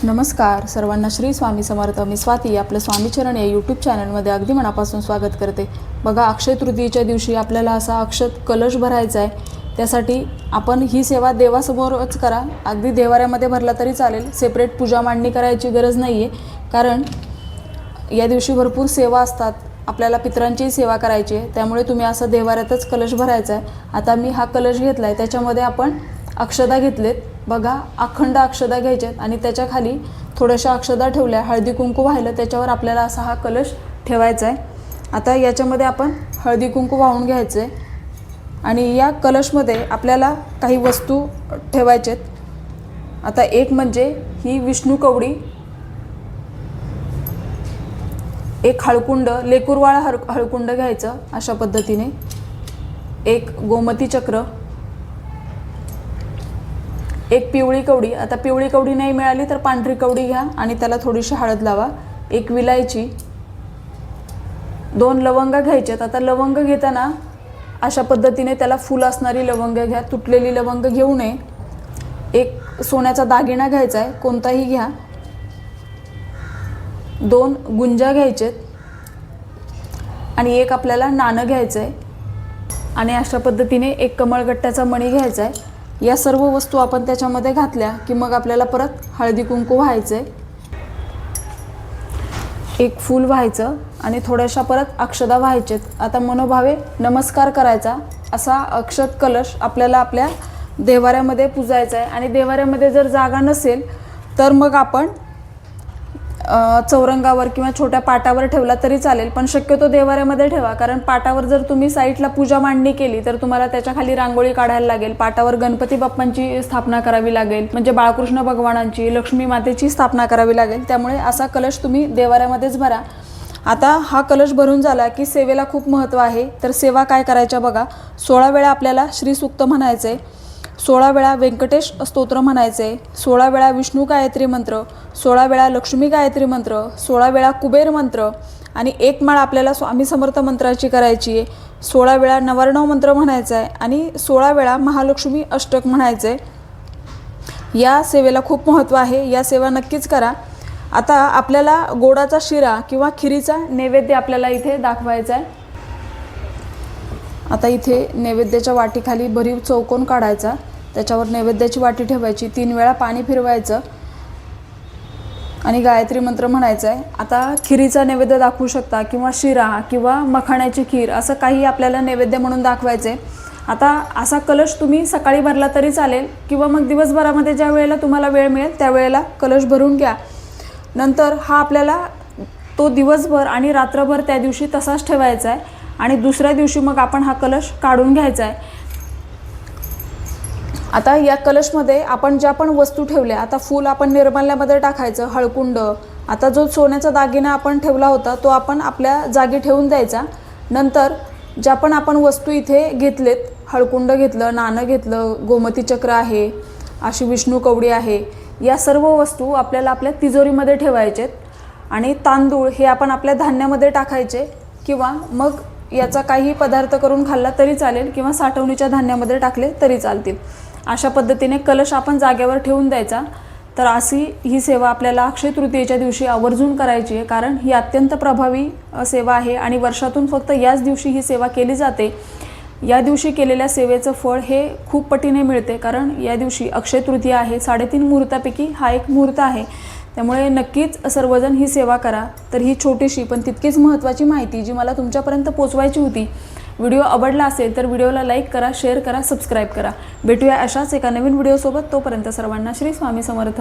नमस्कार सर्वांना, श्री स्वामी समर्थ. मी स्वाती आपलं स्वामीचरण या यूट्यूब चॅनलमध्ये अगदी मनापासून स्वागत करते. बघा, अक्षय तृतीयेच्या दिवशी आपल्याला असा अक्षत कलश भरायचा आहे. त्यासाठी आपण ही सेवा देवासमोरच करा. अगदी देवाऱ्यामध्ये भरला तरी चालेल. सेपरेट पूजा मांडणी करायची गरज नाही आहे, कारण या दिवशी भरपूर सेवा असतात. आपल्याला पितरांचीही सेवा करायची आहे, त्यामुळे तुम्ही असं देवाऱ्यातच कलश भरायचा आहे. आता मी हा कलश घेतला आहे, त्याच्यामध्ये आपण अक्षदा घेतलेत. बघा, अखंड अक्षदा घ्यायच्यात आणि त्याच्या खाली थोड्याशा अक्षदा ठेवल्या, हळदी कुंकू वाहिलं, त्याच्यावर आपल्याला असा हा कलश ठेवायचा आहे. आता याच्यामध्ये आपण हळदी कुंकू वाहून घ्यायचं आहे आणि या कलशमध्ये आपल्याला काही वस्तू ठेवायच्यात. आता एक म्हणजे ही विष्णू कवडी, एक हळकुंड, लेकुरवाळा हळकुंड घ्यायचं अशा पद्धतीने, एक गोमती चक्र, एक पिवळी कवडी. आता पिवळी कवडी नाही मिळाली तर पांढरी कवडी घ्या आणि त्याला थोडीशी हळद लावा. एक विलायची, 2 लवंगा घ्यायच्यात. आता लवंग घेताना अशा पद्धतीने त्याला फूल असणारी लवंग घ्या, तुटलेली लवंग घेऊ नये. एक सोन्याचा दागिना घ्यायचा आहे, कोणताही घ्या. 2 गुंजा घ्यायचेत आणि एक आपल्याला नाणं घ्यायचं आहे आणि अशा पद्धतीने एक कमळगट्ट्याचा मणी घ्यायचा आहे. या सर्व वस्तू आपण त्याच्यामध्ये घातल्या की मग आपल्याला परत हळदी कुंकू व्हायचं आहे. एक फूल व्हायचं आणि थोड्याशा परत अक्षदा व्हायचेत. आता मनोभावे नमस्कार करायचा. असा अक्षत कलश आपल्याला आपल्या देवाऱ्यामध्ये पूजायचा आहे. आणि देवाऱ्यामध्ये जर जागा नसेल तर मग आपण चौरंगावर किंवा छोट्या पाटावर ठेवला तरी चालेल, पण शक्यतो देवाऱ्यामध्ये ठेवा. कारण पाटावर जर तुम्ही साईडला पूजा मांडणी केली तर तुम्हाला त्याच्या खाली रांगोळी काढायला लागेल. पाटावर गणपती बाप्पांची स्थापना करावी लागेल, म्हणजे बाळकृष्ण भगवानांची, लक्ष्मी मातेची स्थापना करावी लागेल. त्यामुळे असा कलश तुम्ही देवाऱ्यामध्येच भरा. आता हा कलश भरून झाला की सेवेला खूप महत्त्व आहे. तर सेवा काय करायच्या बघा. 16 वेळा आपल्याला श्रीसूक्त म्हणायचं आहे, 16 वेळा व्यंकटेश स्तोत्र म्हणायचे, 16 वेळा विष्णू गायत्री मंत्र, 16 वेळा लक्ष्मी गायत्री मंत्र, 16 वेळा कुबेर मंत्र आणि 1 माळ आपल्याला स्वामी समर्थ मंत्राची करायची आहे. 16 वेळा नवर्णव मंत्र म्हणायचा आहे आणि 16 वेळा महालक्ष्मी अष्टक म्हणायचं आहे. या सेवेला खूप महत्त्व आहे. या सेवा नक्कीच करा. आता आपल्याला गोडाचा शिरा किंवा खिरीचा नैवेद्य आपल्याला इथे दाखवायचा आहे. आता इथे नैवेद्याच्या वाटीखाली भरीव चौकोन काढायचा, त्याच्यावर नैवेद्याची वाटी ठेवायची, 3 वेळा पाणी फिरवायचं आणि गायत्री मंत्र म्हणायचा आहे. आता खिरीचा नैवेद्य दाखवू शकता किंवा शिरा किंवा मखाण्याची खीर, असं काही आपल्याला नैवेद्य म्हणून दाखवायचे. आता असा कलश तुम्ही सकाळी भरला तरी चालेल किंवा मग दिवसभरामध्ये ज्या वेळेला तुम्हाला वेळ मिळेल त्यावेळेला कलश भरून घ्या. नंतर हा आपल्याला तो दिवसभर आणि रात्रभर त्या दिवशी तसाच ठेवायचा आहे आणि दुसऱ्या दिवशी मग आपण हा कलश काढून घ्यायचा आहे. आता या कलशमध्ये आपण ज्या पण वस्तू ठेवल्या, आता फूल आपण निर्माल्यामध्ये टाकायचं, हळकुंड, आता जो सोन्याचा दागिना आपण ठेवला होता तो आपण आपल्या जागी ठेवून द्यायचा. नंतर ज्या पण आपण वस्तू इथे घेतलेत, हळकुंड घेतलं, नाणं घेतलं, गोमती चक्र आहे, अशी विष्णू कवडी आहे, या सर्व वस्तू आपल्याला आपल्या तिजोरीमध्ये ठेवायचेत. आणि तांदूळ हे आपण आपल्या धान्यामध्ये टाकायचे किंवा मग याचा काही पदार्थ करून खाल्ला तरी चालेल किंवा साठवणीच्या धान्यामध्ये टाकले तरी चालतील. अशा पद्धतीने कलश आपण जागेवर ठेवून द्यायचा. तर अशी ही सेवा आपल्याला अक्षय तृतीयेच्या दिवशी आवर्जून करायची आहे, कारण ही अत्यंत प्रभावी सेवा आहे आणि वर्षातून फक्त याच दिवशी ही सेवा केली जाते. या दिवशी केलेल्या सेवेचं फळ हे खूप पटीने मिळते, कारण या दिवशी अक्षय तृतीया आहे. 3.5 मुहूर्तापैकी हा एक मुहूर्त आहे. त्यामुळे नक्कीच सर्वजण ही सेवा करा. तर ही छोटीशी पण तितकीच महत्त्वाची माहिती जी मला तुमच्यापर्यंत पोचवायची होती. व्हिडिओ आवडला असेल तर व्हिडिओला लाईक करा, शेअर करा, सबस्क्राईब करा. भेटूया अशाच एका नवीन व्हिडिओसोबत. तोपर्यंत सर्वांना श्री स्वामी समर्थ.